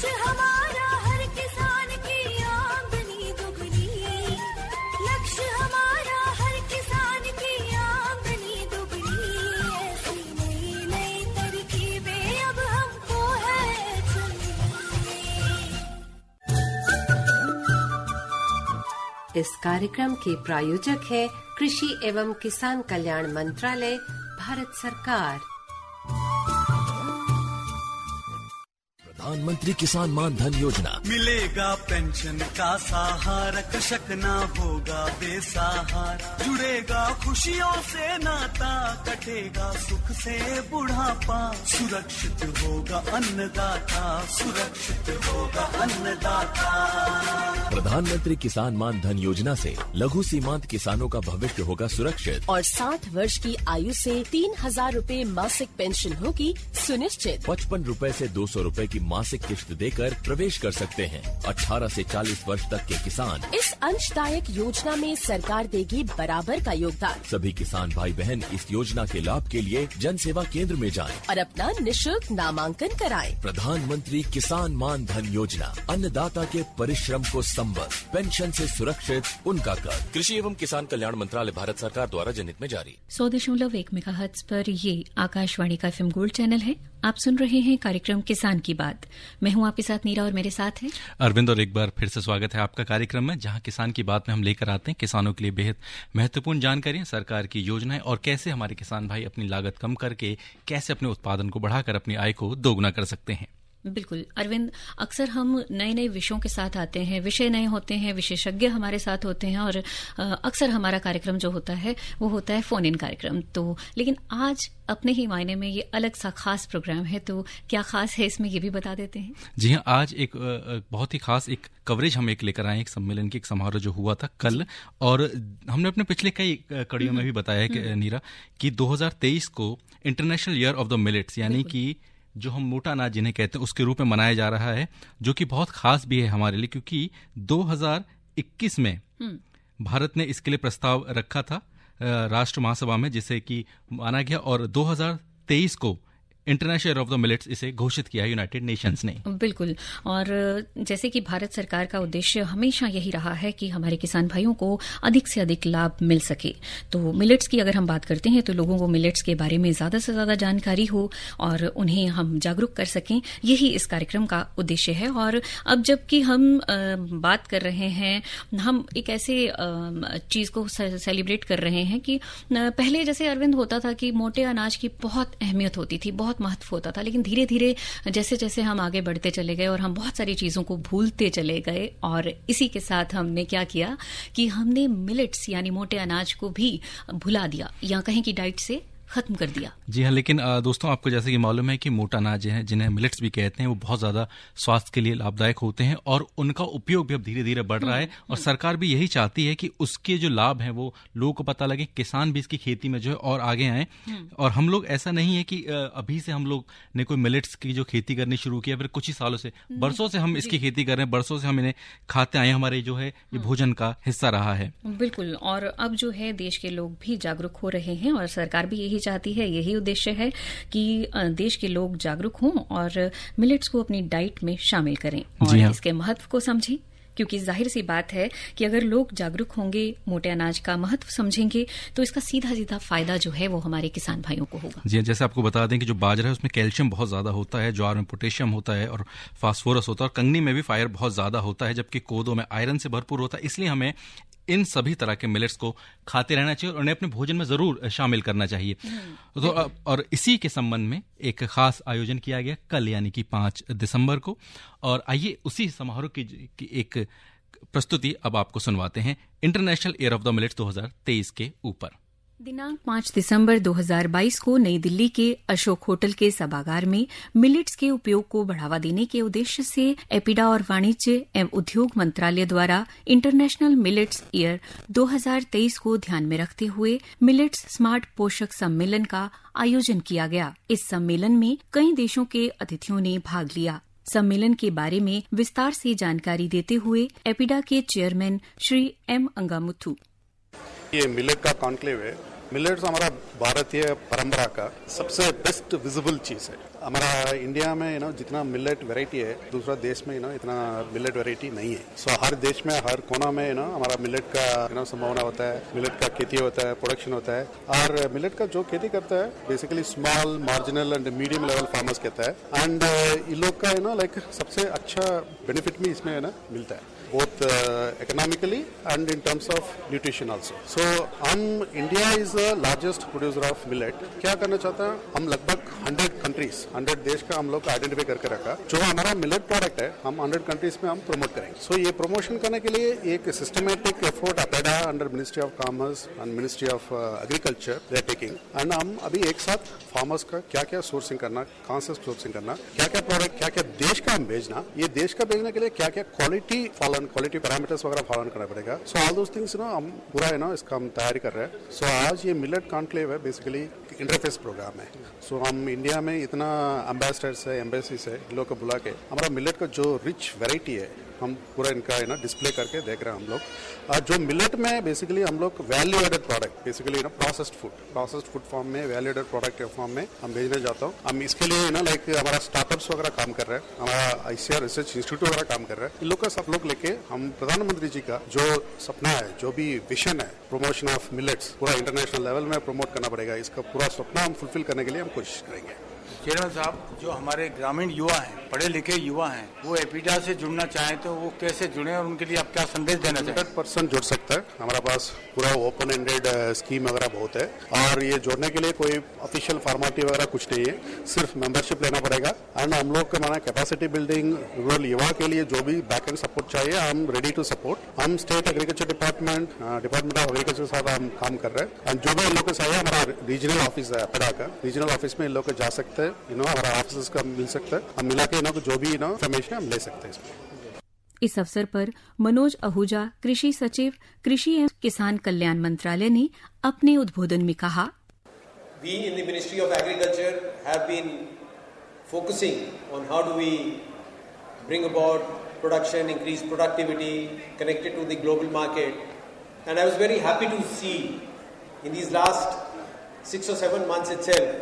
लक्ष्य हमारा हर किसान की आमदनी दुगनी, लक्ष्य हमारा हर किसान की आमदनी दुगनी। ऐसी नई नई तरकीबें अब हमको है चुननी। इस कार्यक्रम के प्रायोजक है कृषि एवं किसान कल्याण मंत्रालय, भारत सरकार। प्रधानमंत्री किसान मान धन योजना। मिलेगा पेंशन का सहारा, कृषक ना होगा बेसहारा। जुड़ेगा खुशियों से नाता, कटेगा सुख से बुढ़ापा। सुरक्षित होगा अन्नदाता, सुरक्षित होगा अन्नदाता। प्रधानमंत्री किसान मान धन योजना से लघु सीमांत किसानों का भविष्य होगा सुरक्षित और 60 वर्ष की आयु से 3,000 रूपए मासिक पेंशन होगी सुनिश्चित। 55 रूपए से 200 रूपए की मासिक किश्त देकर प्रवेश कर सकते हैं। 18 से 40 वर्ष तक के किसान इस अंशदायक योजना में सरकार देगी बराबर का योगदान। सभी किसान भाई बहन इस योजना के लाभ के लिए जन सेवा केंद्र में जाएं और अपना निःशुल्क नामांकन कराएं। प्रधानमंत्री किसान मान धन योजना, अन्नदाता के परिश्रम को संबल, पेंशन से सुरक्षित उनका कर। कृषि एवं किसान कल्याण मंत्रालय, भारत सरकार द्वारा जनहित में जारी। 100.1 मेगाहर्ट्ज पर ये आकाशवाणी का FM गोल्ड चैनल है। आप सुन रहे हैं कार्यक्रम किसान की बात। मैं हूं आपके साथ नीरा और मेरे साथ है अरविंद। और एक बार फिर से स्वागत है आपका कार्यक्रम में, जहां किसान की बात में हम लेकर आते हैं किसानों के लिए बेहद महत्वपूर्ण जानकारियां, सरकार की योजनाएं और कैसे हमारे किसान भाई अपनी लागत कम करके कैसे अपने उत्पादन को बढ़ाकर अपनी आय को दोगुना कर सकते हैं। बिल्कुल अरविंद, अक्सर हम नए नए विषयों के साथ आते हैं, विषय नए होते हैं, विशेषज्ञ हमारे साथ होते हैं और अक्सर हमारा कार्यक्रम जो होता है वो होता है फोन इन कार्यक्रम। तो लेकिन आज अपने ही मायने में ये अलग सा खास प्रोग्राम है, तो क्या खास है इसमें ये भी बता देते हैं। जी हाँ, आज एक बहुत ही खास एक कवरेज हम एक लेकर आए, एक सम्मेलन की एक समारोह जो हुआ था कल, और हमने अपने पिछले कई कड़ियों में भी बताया है नीरा कि 2023 को international year of the millets, यानी कि जो हम मोटा अनाज जिन्हें कहते हैं उसके रूप में मनाया जा रहा है, जो कि बहुत खास भी है हमारे लिए, क्योंकि 2021 में भारत ने इसके लिए प्रस्ताव रखा था राष्ट्र महासभा में, जिसे कि माना गया, और 2023 को international year of the millets इसे घोषित किया यूनाइटेड नेशंस ने। बिल्कुल, और जैसे कि भारत सरकार का उद्देश्य हमेशा यही रहा है कि हमारे किसान भाइयों को अधिक से अधिक लाभ मिल सके। तो मिलेट्स की अगर हम बात करते हैं तो लोगों को मिलेट्स के बारे में ज्यादा से ज्यादा जानकारी हो और उन्हें हम जागरूक कर सकें, यही इस कार्यक्रम का उद्देश्य है। और अब जबकि हम बात कर रहे हैं, हम एक ऐसे चीज को सेलिब्रेट कर रहे हैं कि पहले जैसे अरविंद होता था कि मोटे अनाज की बहुत अहमियत होती थी, बहुत महत्व होता था, लेकिन धीरे धीरे जैसे जैसे हम आगे बढ़ते चले गए और हम बहुत सारी चीजों को भूलते चले गए, और इसी के साथ हमने क्या किया कि हमने मिलेट्स यानी मोटे अनाज को भी भुला दिया या कहें कि डाइट से खत्म कर दिया। जी हाँ, लेकिन दोस्तों आपको जैसे कि मालूम है कि मोटा अनाज हैं, जिन्हें मिलेट्स भी कहते हैं, वो बहुत ज़्यादा स्वास्थ्य के लिए लाभदायक होते हैं और उनका उपयोग भी अब धीरे धीरे बढ़ रहा है, और सरकार भी यही चाहती है कि उसके जो लाभ हैं वो लोगों को पता लगे, किसान भी इसकी खेती में जो है और आगे आए। और हम लोग, ऐसा नहीं है कि अभी से हम लोग ने कोई मिलेट्स की जो खेती करनी शुरू किया, फिर कुछ ही सालों से, बरसों से हम इसकी खेती कर रहे हैं, बरसों से हम इन्हें खाते आए, हमारे जो है ये भोजन का हिस्सा रहा है। बिल्कुल, और अब जो है देश के लोग भी जागरूक हो रहे हैं और सरकार भी यही चाहती है, यही उद्देश्य है कि देश के लोग जागरूक हों और मिलेट्स को अपनी डाइट में शामिल करें और इसके महत्व को समझें, क्योंकि जाहिर सी बात है कि अगर लोग जागरूक होंगे, मोटे अनाज का महत्व समझेंगे, तो इसका सीधा सीधा फायदा जो है वो हमारे किसान भाइयों को होगा। जी, जैसे आपको बता दें कि जो बाजरा है उसमें कैल्शियम बहुत ज्यादा होता है, ज्वार में पोटेशियम होता है और फास्फोरस होता है, और कंगनी में भी फाइबर बहुत ज्यादा होता है, जबकि कोदो में आयरन से भरपूर होता है। इसलिए हमें इन सभी तरह के मिलेट्स को खाते रहना चाहिए और उन्हें अपने भोजन में जरूर शामिल करना चाहिए। तो और इसी के संबंध में एक खास आयोजन किया गया कल, यानी कि 5 दिसंबर को, और आइए उसी समारोह की एक प्रस्तुति अब आपको सुनवाते हैं international year of the millets 2023 के ऊपर। दिनांक 5 दिसंबर 2022 को नई दिल्ली के अशोक होटल के सभागार में मिलेट्स के उपयोग को बढ़ावा देने के उद्देश्य से एपिडा और वाणिज्य एवं उद्योग मंत्रालय द्वारा इंटरनेशनल मिलेट्स ईयर 2023 को ध्यान में रखते हुए मिलेट्स स्मार्ट पोषक सम्मेलन का आयोजन किया गया। इस सम्मेलन में कई देशों के अतिथियों ने भाग लिया। सम्मेलन के बारे में विस्तार से जानकारी देते हुए एपिडा के चेयरमैन श्री एम अंगामुथु। ये मिलेट का कॉन्क्लेव है। मिलेट्स हमारा भारतीय परंपरा का सबसे बेस्ट विजिबल चीज है। हमारा इंडिया में जितना मिलेट वैरायटी है दूसरा देश में इतना मिलेट वैरायटी नहीं है. सो हर देश में हर कोना में हमारा मिलेट का संभावना होता है, मिलेट का खेती होता है, प्रोडक्शन होता है. और मिलेट का जो खेती करता है basically small marginal and medium level farmers कहता है. एंड इन लोग का लाइक सबसे अच्छा बेनिफिट भी इसमें मिलता है, both economically and in terms of nutrition also. So India is the largest producer of millet. क्या करना चाहता है, हम लगभग 100 countries 100 देश का हम लोग आइडेंटिफाई करके रखा जो हमारा मिलेट प्रोडक्ट है हम 100 countries में हम प्रमोट करेंगे. So ये प्रमोशन करने के लिए एक systematic effort APEDA under ministry of commerce and ministry of agriculture they are taking. And हम अभी एक साथ फार्मर्स का क्या क्या सोर्सिंग करना, कहाँ से सोर्सिंग करना, क्या क्या प्रोडक्ट क्या क्या देश का हम भेजना, ये देश का भेजने के लिए क्या क्या क्वालिटी पैरामीटर्स वगैरह फॉलो करना पड़ेगा. सो ऑल दोस थिंग्स हम पूरा इसका हम तैयारी कर रहे हैं. सो आज ये मिलेट कॉन्क्लेव है बेसिकली इंटरफेस प्रोग्राम है. सो हम इंडिया में इतना एम्बेसडर्स है, एम्बेसीज है, इन लोग को बुला के हमारा मिलेट का जो रिच वेराइटी है हम पूरा इनका डिस्प्ले करके देख रहे हैं हम लोग. जो मिलेट में बेसिकली हम लोग value added product basically processed food form में वैल्यू एडेड प्रोडक्ट के फॉर्म में हम भेजने जाता हूँ. हम इसके लिए लाइक हमारा स्टार्टअप्स वगैरह काम कर रहे हैं, हमारा ICAR रिसर्च इंस्टीट्यूट वगैरह काम कर रहा है. इन लोग का सब लोग लेके हम प्रधानमंत्री जी का जो सपना है, जो भी विजन है प्रमोशन ऑफ मिलेट्स पूरा इंटरनेशनल लेवल में प्रमोट करना पड़ेगा. इसका पूरा सपना हम फुलफिल करने के लिए हम कोशिश करेंगे. चेयरमैन साहब, जो हमारे ग्रामीण युवा हैं, पढ़े लिखे युवा हैं, वो एपीडा से जुड़ना चाहें तो वो कैसे जुड़े और उनके लिए आप क्या संदेश देना चाहें? 100% जुड़ सकता है. हमारे पास पूरा ओपन एंडेड स्कीम वगैरह बहुत है और ये जोड़ने के लिए कोई ऑफिशियल फॉर्मेलिटी वगैरह कुछ नहीं है, सिर्फ मेंबरशिप लेना पड़ेगा. एंड हम लोग का कैपेसिटी बिल्डिंग रूरल युवा के लिए जो भी बैक एंड सपोर्ट चाहिए हम रेडी टू सपोर्ट. हम state agriculture department of agriculture के साथ हम काम कर रहे हैं. एंड जो भी इन लोग को चाहिए हमारा रीजनल ऑफिस है पेड़ा का, रीजनल ऑफिस में इन लोग को जा सकते हैं, हमारा ऑफिस का मिल सकता है. हम मिला के जो भी इंफॉर्मेशन हम ले सकते हैं इसमें. इस अवसर पर मनोज आहूजा, कृषि सचिव, कृषि एवं किसान कल्याण मंत्रालय ने अपने उद्बोधन में कहा, We in the Ministry of Agriculture have been focusing on how do we bring about production, increase productivity, connected to the global market. And I was very happy to see in these last 6 or 7 months itself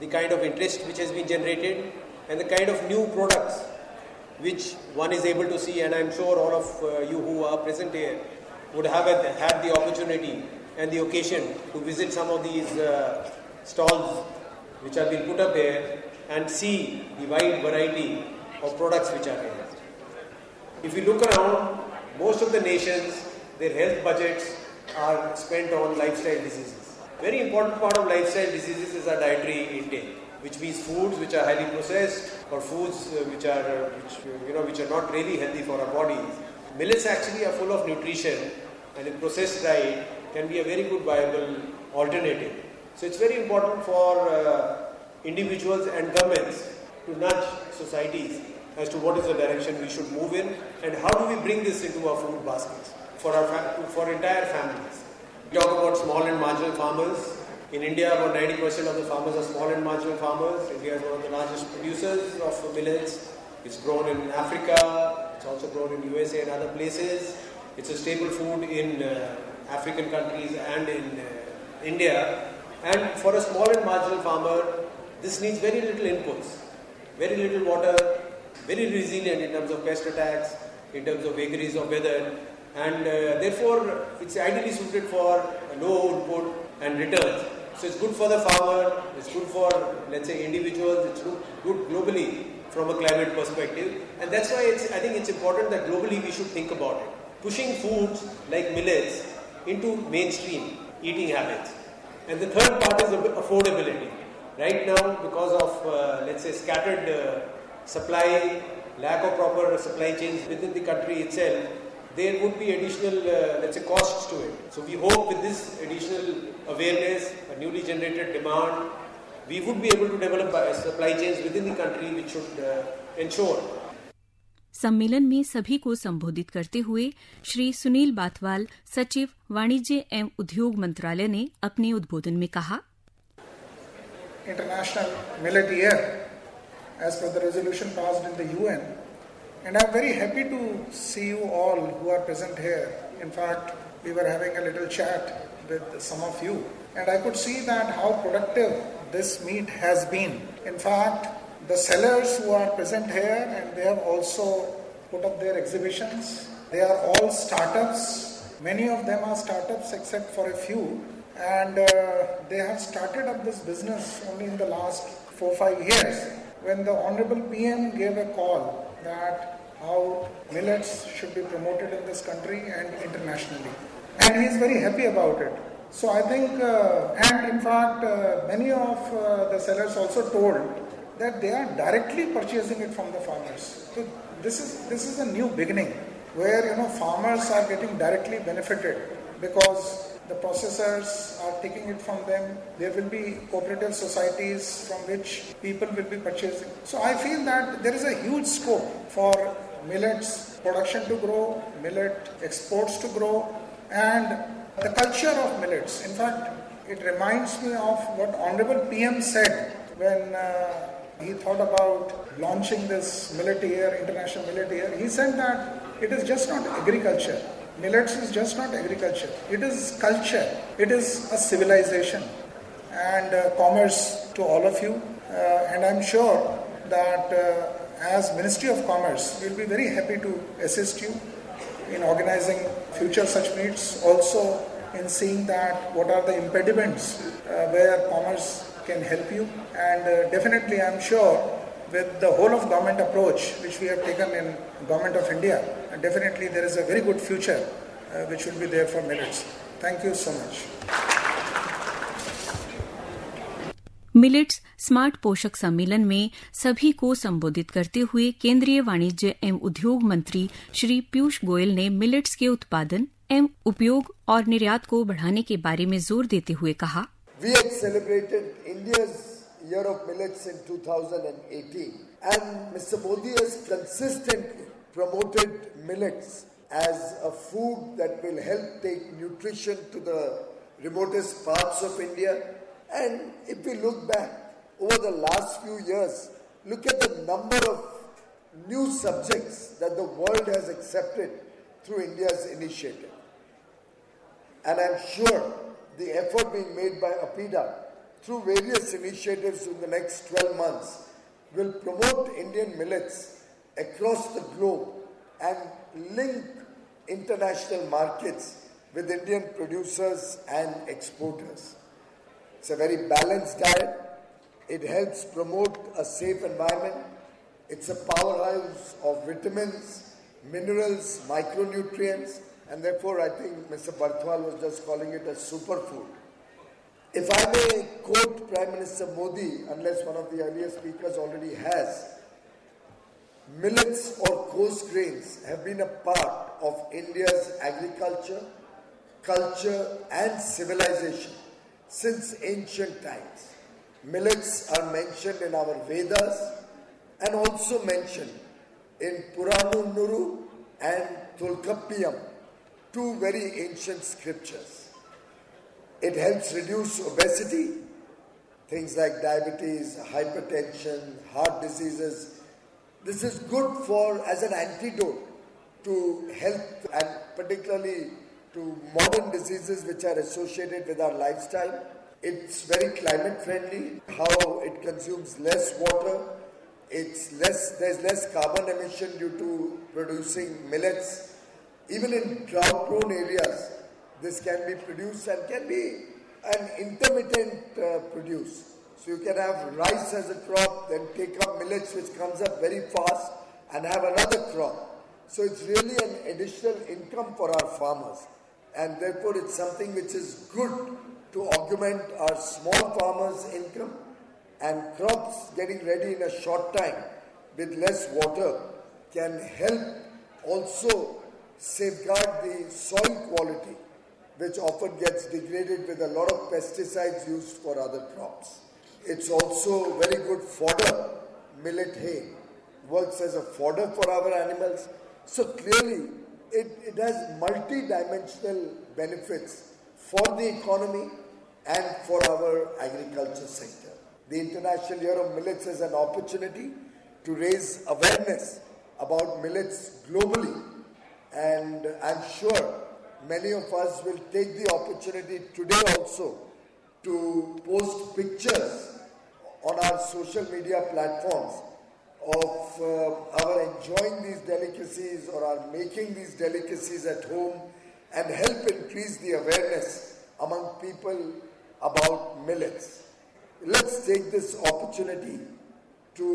the kind of interest which has been generated and the kind of new products which one is able to see. And I'm sure all of you who are present here would have had the opportunity and the occasion to visit some of these stalls which have been put up here and see the wide variety of products which are here. If you look around, most of the nations, their health budgets are spent on lifestyle diseases. Very important part of lifestyle diseases is our dietary intake, which means foods which are highly processed or foods which are not really healthy for our bodies. Millets actually are full of nutrition, and a processed diet can be a very good viable alternative. So it's very important for individuals and governments to nudge societies as to what is the direction we should move in and how do we bring this into our food baskets for entire families. We talk about small and marginal farmers. In India, about 90% of the farmers are small and marginal farmers. India is one of the largest producers of millets. It's grown in Africa. It's also grown in USA and other places. It's a staple food in African countries and in India. And for a small and marginal farmer, this needs very little inputs, very little water, very resilient in terms of pest attacks, in terms of vagaries of weather. And therefore, it's ideally suited for low output and returns. So it's good for the farmer, it's good for, let's say, individuals, it's good globally from a climate perspective. And that's why I think it's important that globally we should think about it. Pushing foods like millets into mainstream eating habits. And the third part is affordability. Right now, because of, let's say, scattered supply, lack of proper supply chains within the country itself, there would be additional, let's say, costs to it. So we hope with this additional awareness, a newly generated demand, we would be able to develop supply chains within the country which should ensure. सम्मेलन में सभी को संबोधित करते हुए श्री सुनील बाथवाल, सचिव, वाणिज्य एवं उद्योग मंत्रालय ने अपने उद्बोधन में कहा, International Millet Year, as per the resolution passed in the UN. And I'm very happy to see you all who are present here. In fact, we were having a little chat with some of you. And I could see that how productive this meet has been. In fact, the sellers who are present here, and they have also put up their exhibitions. They are all startups. Many of them are startups except for a few. And they have started up this business only in the last 4-5 years. When the Honorable PM gave a call that how millets should be promoted in this country and internationally. And he is very happy about it. So I think, and in fact, many of the sellers also told that they are directly purchasing it from the farmers. So this is a new beginning where farmers are getting directly benefited because the processors are taking it from them. There will be cooperative societies from which people will be purchasing. So I feel that there is a huge scope for millets production to grow, millet exports to grow, and the culture of millets. In fact, it reminds me of what Honorable PM said when he thought about launching this millet year, International Millet Year. He said that it is just not agriculture. Millets is just not agriculture. It is culture. It is a civilization and commerce to all of you. And I'm sure that as Ministry of Commerce, we'll be very happy to assist you in organizing future such meets. Also in seeing that what are the impediments where commerce can help you. And definitely I'm sure with the whole of government approach which we have taken in Government of India, definitely there is a very good future which will be there for millets. Thank you so much. Millets smart पोषक सम्मेलन में सभी को संबोधित करते हुए केंद्रीय वाणिज्य एवं उद्योग मंत्री श्री पीयूष गोयल ने मिलेट्स के उत्पादन एवं उपयोग और निर्यात को बढ़ाने के बारे में जोर देते हुए कहा, We had celebrated India's Year of Millets in 2018 and Mr. Modi has consistently promoted millets as a food that will help take nutrition to the remotest parts of India. And if we look back over the last few years, look at the number of new subjects that the world has accepted through India's initiative. And I'm sure the effort being made by APIDA through various initiatives in the next 12 months will promote Indian millets across the globe and link international markets with Indian producers and exporters. It's a very balanced diet. It helps promote a safe environment. It's a powerhouse of vitamins, minerals, micronutrients, and therefore I think Mr. Barthwal was just calling it a superfood. If I may quote Prime Minister Modi, unless one of the earlier speakers already has, millets or coarse grains have been a part of India's agriculture, culture and civilization since ancient times. Millets are mentioned in our Vedas and also mentioned in Purana Nuru and Tolkappiyam, two very ancient scriptures. It helps reduce obesity, things like diabetes, hypertension, heart diseases. This is good as an antidote to health and particularly to modern diseases which are associated with our lifestyle. It's very climate friendly, how it consumes less water, there's less carbon emission due to producing millets. Even in drought prone areas, this can be produced and can be an intermittent produce. So you can have rice as a crop, then take up millets which comes up very fast and have another crop. So it's really an additional income for our farmers. And therefore it's something which is good to augment our small farmers' income, and crops getting ready in a short time with less water can help also safeguard the soil quality, which often gets degraded with a lot of pesticides used for other crops. It's also very good fodder. Millet hay works as a fodder for our animals. So clearly, it has multi-dimensional benefits for the economy and for our agriculture sector. The International Year of Millets is an opportunity to raise awareness about millets globally, and I'm sure many of us will take the opportunity today also to post pictures on our social media platforms of our enjoying these delicacies or our making these delicacies at home and help increase the awareness among people about millets. Let's take this opportunity to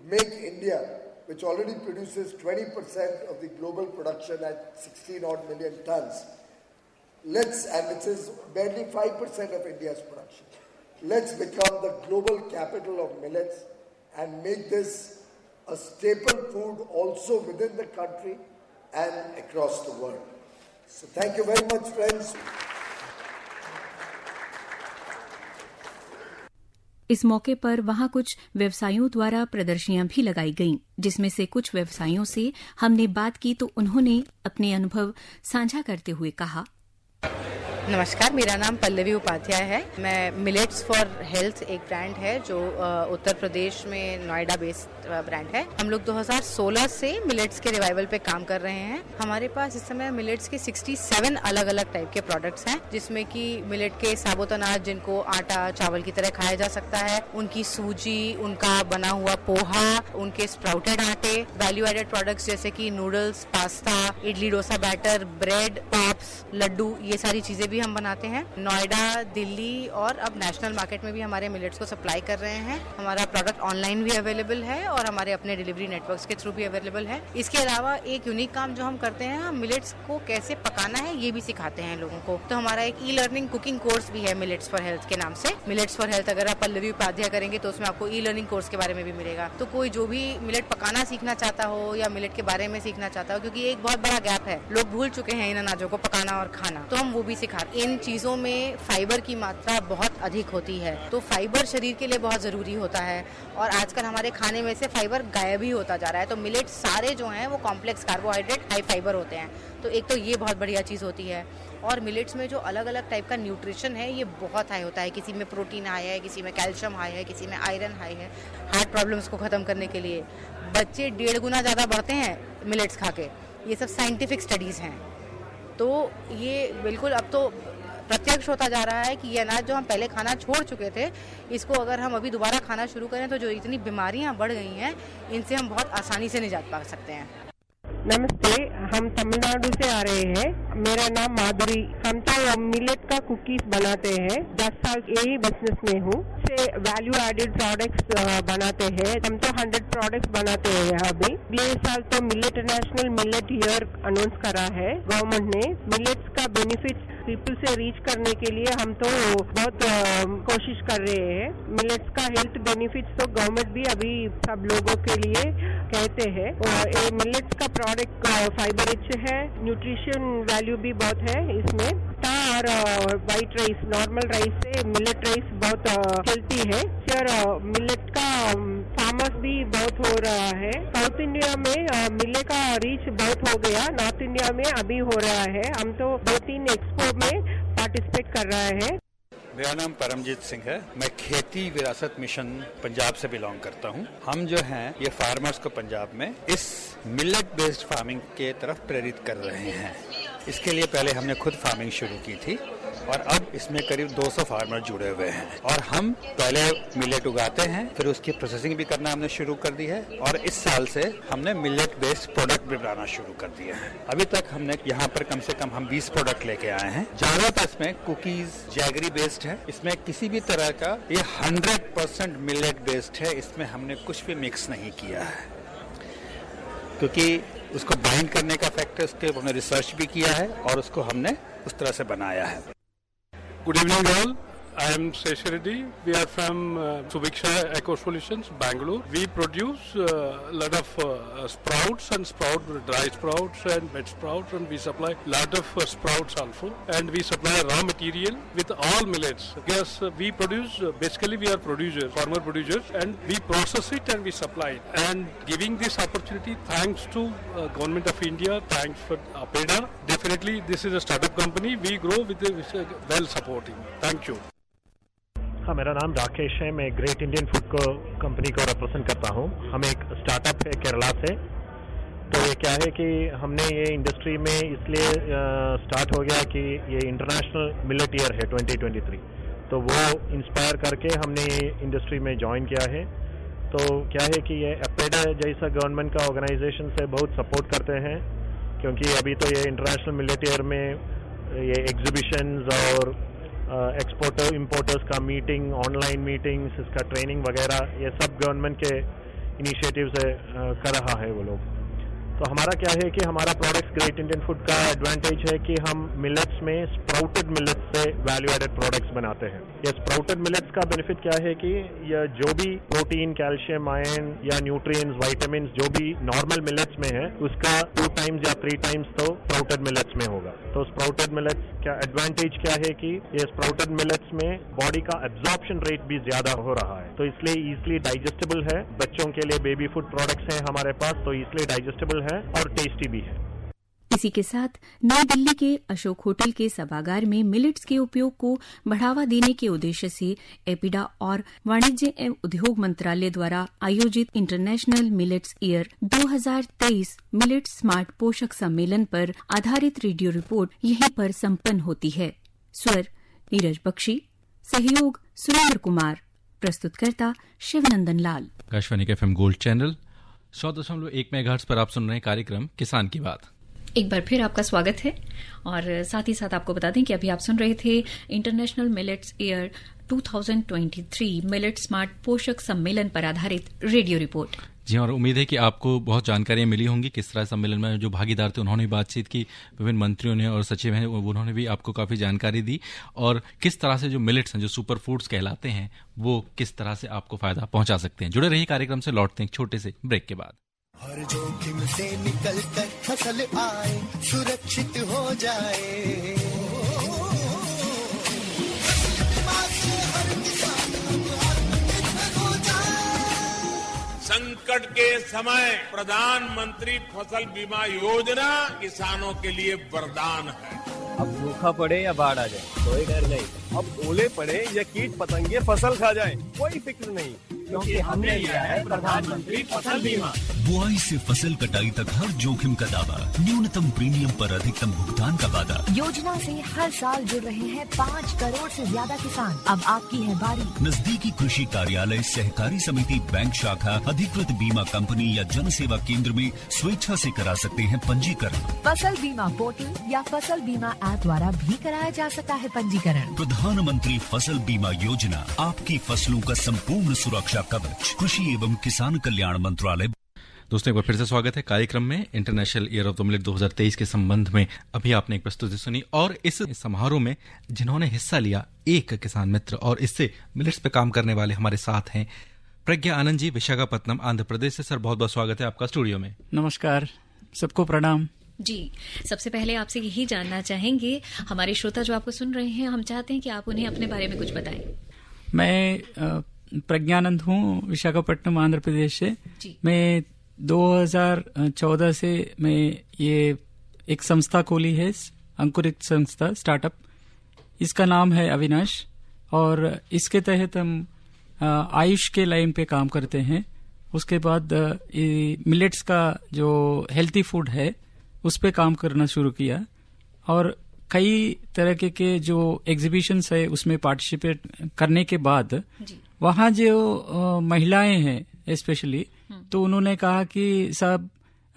make India, which already produces 20% of the global production at 16 odd million tons, and it is barely 5% of India's production. Let's become the global capital of millets and make this a staple food also within the country and across the world. So thank you very much, friends. इस मौके पर वहां कुछ व्यवसायियों द्वारा प्रदर्शनियां भी लगाई गईं, जिसमें से कुछ व्यवसायियों से हमने बात की तो उन्होंने अपने अनुभव साझा करते हुए कहा। नमस्कार, मेरा नाम पल्लवी उपाध्याय है। मैं मिलेट्स फॉर हेल्थ एक ब्रांड है जो उत्तर प्रदेश में नोएडा बेस्ड ब्रांड है। हम लोग 2016 से मिलेट्स के रिवाइवल पे काम कर रहे हैं। हमारे पास इस समय मिलेट्स के 67 अलग अलग टाइप के प्रोडक्ट्स हैं, जिसमें कि मिलेट के साबुत अनाज जिनको आटा चावल की तरह खाया जा सकता है, उनकी सूजी, उनका बना हुआ पोहा, उनके स्प्राउटेड आटे, वैल्यू एडेड प्रोडक्ट्स जैसे कि noodles, pasta, idli dosa batter, bread, pops, laddu, ये सारी चीजें भी हम बनाते हैं। नोएडा, दिल्ली और अब नेशनल मार्केट में भी हमारे मिलेट्स को सप्लाई कर रहे हैं। हमारा प्रोडक्ट ऑनलाइन भी अवेलेबल है और हमारे अपने डिलीवरी नेटवर्क्स के थ्रू भी अवेलेबल है। इसके अलावा एक यूनिक काम जो हम करते हैं, हम मिलेट्स को कैसे पकाना है ये भी सिखाते हैं लोगों को। तो हमारा एक ई लर्निंग कुकिंग कोर्स भी है मिलेट्स फॉर हेल्थ के नाम से। मिलेट्स फॉर हेल्थ अगर आप पल्लवी उपाध्याय करेंगे तो उसमें आपको ई लर्निंग कोर्स के बारे में भी मिलेगा। तो कोई जो भी मिलेट पकाना सीखना चाहता हो या मिलेट के बारे में सीखना चाहता हो, क्योंकि एक बहुत बड़ा गैप है, लोग भूल चुके हैं इन अनाजों को पकाना और खाना, तो हम वो भी सिखाते। इन चीजों में फाइबर की मात्रा बहुत अधिक होती है, तो फाइबर शरीर के लिए बहुत जरूरी होता है और आजकल हमारे खाने में से फाइबर गायब ही होता जा रहा है। तो मिलेट सारे जो हैं वो कॉम्प्लेक्स कार्बोहाइड्रेट हाई फाइबर होते हैं, तो एक तो ये बहुत बढ़िया चीज होती है। और मिलेट्स में जो अलग अलग टाइप का न्यूट्रिशन है ये बहुत हाई होता है। किसी में प्रोटीन हाई है, किसी में कैल्शियम हाई है, किसी में आयरन हाई है। हार्ट प्रॉब्लम्स को खत्म करने के लिए बच्चे 1.5 गुना ज्यादा बढ़ते हैं मिलेट्स खा के, ये सब साइंटिफिक स्टडीज हैं। तो ये बिल्कुल अब तो प्रत्यक्ष होता जा रहा है कि ये अनाज जो हम पहले खाना छोड़ चुके थे, इसको अगर हम अभी दोबारा खाना शुरू करें तो जो इतनी बीमारियां बढ़ गई हैं, इनसे हम बहुत आसानी से निजात पा सकते हैं। नमस्ते, हम तमिलनाडु से आ रहे हैं। मेरा नाम माधुरी। हम तो मिलेट का कुकीज बनाते हैं। 10 साल यही बिजनेस में हूँ। से वैल्यू एडेड प्रोडक्ट्स बनाते हैं। हम तो 100 प्रोडक्ट्स बनाते हैं अभी। अगले साल तो millet national millet year announce करा है गवर्नमेंट ने। मिलेट्स का बेनिफिट पीपल से रीच करने के लिए हम तो बहुत कोशिश कर रहे हैं। मिलेट्स का हेल्थ बेनिफिट्स तो गवर्नमेंट भी अभी सब लोगों के लिए कहते हैं। और मिलेट्स का प्रोडक्ट फाइबर रिच है, न्यूट्रिशन वैल्यू भी बहुत है इसमें। और वाइट राइस, नॉर्मल राइस से मिलेट राइस बहुत हेल्थी है। और मिलेट का फार्मर्स भी बहुत हो रहा है। साउथ इंडिया में मिलेट का रीच बहुत हो गया, नॉर्थ इंडिया में अभी हो रहा है। हम तो 2-3 एक्सपो में पार्टिसिपेट कर रहा है। मेरा नाम परमजीत सिंह है। मैं खेती विरासत मिशन पंजाब से बिलोंग करता हूँ। हम जो हैं ये फार्मर्स को पंजाब में इस मिलेट बेस्ड फार्मिंग के तरफ प्रेरित कर रहे हैं। इसके लिए पहले हमने खुद फार्मिंग शुरू की थी और अब इसमें करीब 200 फार्मर जुड़े हुए हैं। और हम पहले मिलेट उगाते हैं, फिर उसकी प्रोसेसिंग भी करना हमने शुरू कर दी है और इस साल से हमने मिलेट बेस्ड प्रोडक्ट भी बनाना शुरू कर दिया है। अभी तक हमने यहाँ पर कम से कम हम 20 प्रोडक्ट लेके आए हैं। ज्यादातर इसमें कुकीज जैगरी बेस्ड है। इसमें किसी भी तरह का ये 100% मिलेट बेस्ड है। इसमें हमने कुछ भी मिक्स नहीं किया है, क्योंकि उसको बाइंड करने का फैक्टर उसके हमने रिसर्च भी किया है और उसको हमने उस तरह से बनाया है। Good evening all. I am Sesh Reddy. We are from Subiksha Eco Solutions, Bangalore. We produce a lot of sprouts and dry sprouts and wet sprouts, and we supply a lot of sprouts also. And we supply raw material with all millets. Yes, we produce, basically we are producers, farmer producers, and we process it and we supply it. And giving this opportunity, thanks to Government of India, thanks for APEDA. Definitely this is a startup company. We grow with well supporting. Thank you. हाँ, मेरा नाम राकेश है। मैं great Indian food company को represent करता हूँ। हम एक स्टार्टअप है केरला से। तो ये क्या है कि हमने ये इंडस्ट्री में इसलिए स्टार्ट हो गया कि ये इंटरनेशनल मिलेट ईयर है 2023। तो वो इंस्पायर करके हमने इंडस्ट्री में ज्वाइन किया है। तो क्या है कि ये एपेडा जैसा गवर्नमेंट का ऑर्गेनाइजेशन से बहुत सपोर्ट करते हैं, क्योंकि अभी तो ये इंटरनेशनल मिलेट ईयर में ये एग्जीबिशंस और एक्सपोर्टर इम्पोर्टर्स का मीटिंग, ऑनलाइन मीटिंग्स, इसका ट्रेनिंग वगैरह, ये सब गवर्नमेंट के इनिशिएटिव से कर रहा है वो लोग। तो हमारा क्या है कि हमारा प्रोडक्ट्स ग्रेट इंडियन फूड का एडवांटेज है कि हम मिलेट्स में स्प्राउटेड मिलेट्स से वैल्यू एडेड प्रोडक्ट्स बनाते हैं। ये स्प्राउटेड मिलेट्स का बेनिफिट क्या है कि ये जो भी प्रोटीन, कैल्शियम, आयरन या न्यूट्रिएंट्स, विटामिन जो भी नॉर्मल मिलेट्स में है उसका 2 टाइम्स या 3 टाइम्स तो स्प्राउटेड मिलेट्स में होगा। तो स्प्राउटेड मिलेट्स का एडवांटेज क्या है कि ये स्प्राउटेड मिलेट्स में बॉडी का एब्जॉर्प्शन रेट भी ज्यादा हो रहा है, तो इसलिए इजिली डाइजेस्टेबल है। बच्चों के लिए बेबी फूड प्रोडक्ट्स हैं हमारे पास, तो इसलिए डाइजेस्टेबल है और टेस्टी भी है। इसी के साथ नई दिल्ली के अशोक होटल के सभागार में मिलेट्स के उपयोग को बढ़ावा देने के उद्देश्य से एपिडा और वाणिज्य एवं उद्योग मंत्रालय द्वारा आयोजित international millets year 2023 millets smart पोषक सम्मेलन पर आधारित रेडियो रिपोर्ट यहीं पर संपन्न होती है। स्वर नीरज बख्शी, सहयोग सुरेंद्र कुमार, प्रस्तुतकर्ता शिवनंदन लाल। आकाशवाणी के FM गोल्ड चैनल 100.1 मेगाहर्ट्ज पर आप सुन रहे हैं कार्यक्रम किसान की बात। एक बार फिर आपका स्वागत है और साथ ही साथ आपको बता दें कि अभी आप सुन रहे थे international millets year 2023 millet smart पोषक सम्मेलन पर आधारित रेडियो रिपोर्ट। जी, और उम्मीद है कि आपको बहुत जानकारियां मिली होंगी किस तरह सम्मेलन में जो भागीदार थे उन्होंने बातचीत की, विभिन्न मंत्रियों ने और सचिव हैं उन्होंने भी आपको काफी जानकारी दी, और किस तरह से जो मिलेट्स हैं जो सुपर फूड्स कहलाते हैं वो किस तरह से आपको फायदा पहुंचा सकते हैं। जुड़े रहिए कार्यक्रम से, लौटते हैं एक छोटे से ब्रेक के बाद। हर जोखिम से निकल कर फसल आए, सुरक्षित हो जाए, संकट के समय प्रधानमंत्री फसल बीमा योजना किसानों के लिए वरदान है। अब सूखा पड़े या बाढ़ आ जाए कोई डर नहीं, अब ओले पड़े या कीट पतंगे फसल खा जाए कोई फिक्र नहीं, क्योंकि हमने लिया है प्रधानमंत्री फसल बीमा। बुआई से फसल कटाई तक हर जोखिम का दावा, न्यूनतम प्रीमियम पर अधिकतम भुगतान का वादा। योजना से हर साल जुड़ रहे हैं 5 करोड़ से ज्यादा किसान। अब आपकी है बारी। नजदीकी कृषि कार्यालय, सहकारी समिति, बैंक शाखा, अधिकृत बीमा कंपनी या जन सेवा केंद्र में स्वेच्छा से करा सकते हैं पंजीकरण। फसल बीमा पोर्टल या फसल बीमा ऐप द्वारा भी कराया जा सकता है पंजीकरण। प्रधानमंत्री फसल बीमा योजना, आपकी फसलों का संपूर्ण सुरक्षा कवच, कृषि एवं किसान कल्याण मंत्रालय। दोस्तों, एक बार फिर से स्वागत है कार्यक्रम में। International year of the millet 2023 के संबंध में अभी आपने एक प्रस्तुति सुनी, और इस समारोह में जिन्होंने हिस्सा लिया एक किसान मित्र और इससे मिलेट्स पे काम करने वाले हमारे साथ हैं प्रज्ञा आनंद जी, विशाखापट्टनम, आंध्र प्रदेश से। सर, बहुत बहुत स्वागत है आपका स्टूडियो में। नमस्कार, सबको प्रणाम जी। सबसे पहले आपसे यही जानना चाहेंगे, हमारे श्रोता जो आपको सुन रहे हैं, हम चाहते हैं कि आप उन्हें अपने बारे में कुछ बताएं। मैं प्रज्ञानंद हूँ, विशाखापट्टनम, आंध्र प्रदेश से। मैं 2014 से मैं ये एक संस्था खोली है, अंकुरित संस्था, स्टार्टअप। इसका नाम है अविनाश, और इसके तहत हम आयुष के लाइन पे काम करते हैं। उसके बाद मिलेट्स का जो हेल्थी फूड है उस पे काम करना शुरू किया, और कई तरह के जो एग्जीबिशंस है उसमें पार्टिसिपेट करने के बाद वहाँ जो महिलाएं हैं स्पेशली, तो उन्होंने कहा कि सब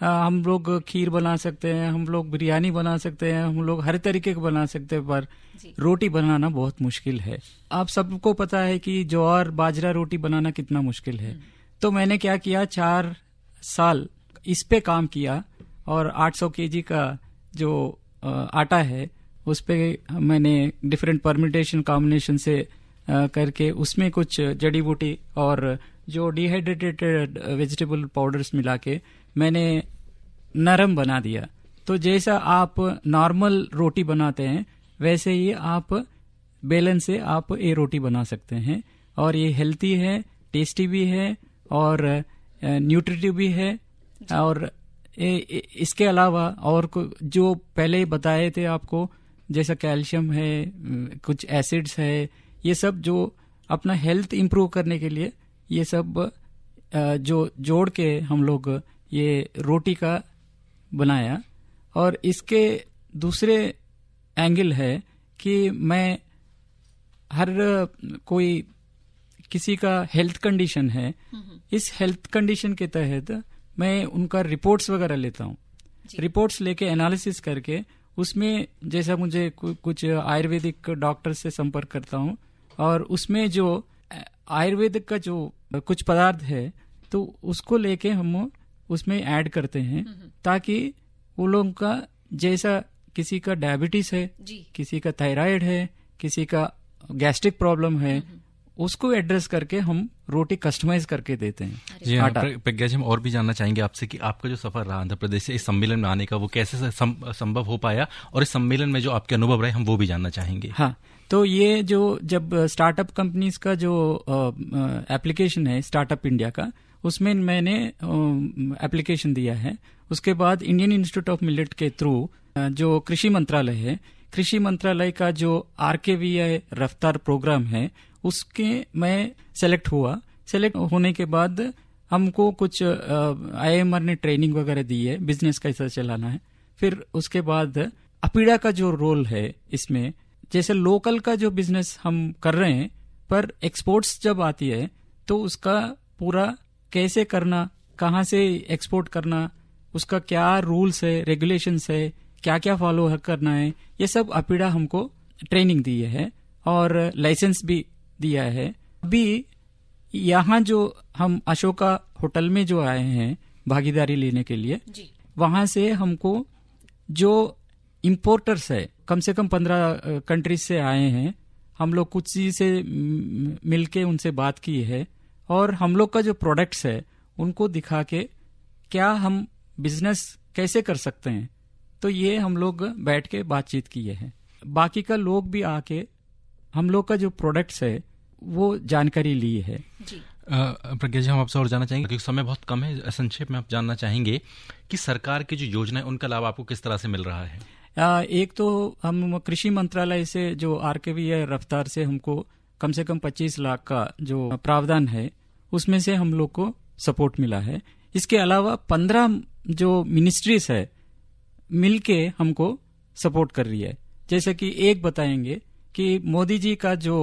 हम लोग खीर बना सकते हैं, हम लोग बिरयानी बना सकते हैं, हम लोग हर तरीके का बना सकते हैं, पर रोटी बनाना बहुत मुश्किल है। आप सबको पता है कि ज्वार बाजरा रोटी बनाना कितना मुश्किल है। तो मैंने क्या किया, 4 साल इस पे काम किया, और 800 kg का जो आटा है उस पे मैंने डिफरेंट परम्यूटेशन कॉम्बिनेशन से करके उसमें कुछ जड़ी बूटी और जो डिहाइड्रेटेड वेजिटेबल पाउडर्स मिला के मैंने नरम बना दिया। तो जैसा आप नॉर्मल रोटी बनाते हैं वैसे ही आप बेलन से आप ये रोटी बना सकते हैं, और ये हेल्थी है, टेस्टी भी है और न्यूट्रिटिव भी है। और इसके अलावा और जो पहले बताए थे आपको, जैसा कैल्शियम है, कुछ एसिड्स है, ये सब जो अपना हेल्थ इंप्रूव करने के लिए ये सब जो जोड़ के हम लोग ये रोटी का बनाया। और इसके दूसरे एंगल है कि मैं हर कोई किसी का हेल्थ कंडीशन है, इस हेल्थ कंडीशन के तहत मैं उनका रिपोर्ट्स वगैरह लेता हूँ। रिपोर्ट्स लेके एनालिसिस करके उसमें जैसा मुझे कुछ आयुर्वेदिक डॉक्टर से संपर्क करता हूँ और उसमें जो आयुर्वेदिक का जो कुछ पदार्थ है तो उसको लेके हम उसमें ऐड करते हैं ताकि वो लोगों का जैसा किसी का डायबिटीज है, किसी का थायराइड है, किसी का गैस्ट्रिक प्रॉब्लम है, उसको एड्रेस करके हम रोटी कस्टमाइज करके देते हैं। जी हाँ, प्रज्ञा जी, हम और भी जानना चाहेंगे आपसे कि आपका जो सफर रहा आंध्र प्रदेश से इस सम्मेलन में आने का, वो कैसे संभव हो पाया और इस सम्मेलन में जो आपके अनुभव रहे हम वो भी जानना चाहेंगे। हाँ, तो ये जो जब स्टार्टअप कंपनीज का जो एप्लीकेशन है स्टार्टअप इंडिया का, उसमें मैंने एप्लीकेशन दिया है। उसके बाद इंडियन इंस्टीट्यूट ऑफ मिलेट के थ्रू जो कृषि मंत्रालय है, कृषि मंत्रालय का जो RKVI रफ्तार प्रोग्राम है उसके मैं सेलेक्ट हुआ। सेलेक्ट होने के बाद हमको कुछ IIMR ने ट्रेनिंग वगैरह दी है, बिजनेस कैसा चलाना है। फिर उसके बाद अपीडा का जो रोल है इसमें, जैसे लोकल का जो बिजनेस हम कर रहे हैं पर एक्सपोर्ट्स जब आती है तो उसका पूरा कैसे करना, कहाँ से एक्सपोर्ट करना, उसका क्या रूल्स है, रेगुलेशंस है, क्या क्या फॉलो करना है, ये सब अपीडा हमको ट्रेनिंग दी है और लाइसेंस भी दिया है। अभी यहाँ जो हम अशोका होटल में जो आए हैं भागीदारी लेने के लिए, वहां से हमको जो इम्पोर्टर्स है कम से कम 15 कंट्रीज से आए हैं, हम लोग कुछ चीज से मिलके उनसे बात की है और हम लोग का जो प्रोडक्ट्स है उनको दिखा के क्या हम बिजनेस कैसे कर सकते हैं, तो ये हम लोग बैठ के बातचीत किए हैं। बाकी का लोग भी आके हम लोग का जो प्रोडक्ट्स है वो जानकारी ली है। प्रज्ञा जी, हम आपसे और जानना चाहेंगे क्योंकि समय बहुत कम है, संक्षेप में आप जानना चाहेंगे कि सरकार की जो योजना है उनका लाभ आपको किस तरह से मिल रहा है? एक तो हम कृषि मंत्रालय से जो RKVI रफ्तार से हमको कम से कम 25 लाख का जो प्रावधान है उसमें से हम लोग को सपोर्ट मिला है। इसके अलावा 15 जो मिनिस्ट्रीज है मिलके हमको सपोर्ट कर रही है। जैसे कि एक बताएंगे कि मोदी जी का जो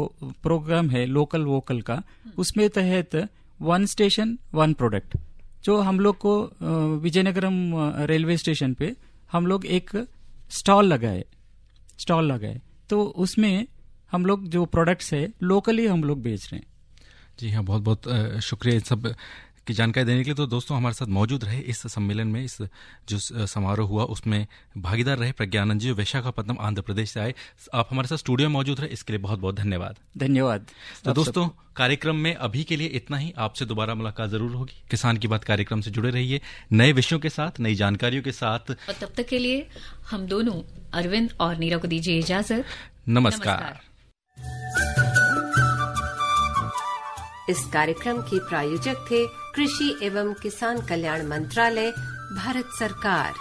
प्रोग्राम है लोकल वोकल का, उसमें तहत 1 स्टेशन 1 प्रोडक्ट, जो हम लोग को विजयनगरम रेलवे स्टेशन पे हम लोग एक स्टॉल लगाए तो उसमें हम लोग जो प्रोडक्ट्स है लोकली हम लोग बेच रहे हैं। जी हाँ, बहुत बहुत शुक्रिया इन सब की जानकारी देने के लिए। तो दोस्तों, हमारे साथ मौजूद रहे इस सम्मेलन में, इस जो समारोह हुआ उसमें भागीदार रहे प्रज्ञानंद जी, विशाखापट्टनम आंध्र प्रदेश से आए। आप हमारे साथ स्टूडियो में मौजूद रहे, इसके लिए बहुत बहुत धन्यवाद। धन्यवाद। तो दोस्तों, कार्यक्रम में अभी के लिए इतना ही। आपसे दोबारा मुलाकात जरूर होगी। किसान की बात कार्यक्रम से जुड़े रहिए नए विषयों के साथ, नई जानकारियों के साथ। और तब तक के लिए हम दोनों अरविंद और नीरा को दीजिए इजाजत। नमस्कार। इस कार्यक्रम के प्रायोजक थे कृषि एवं किसान कल्याण मंत्रालय, भारत सरकार।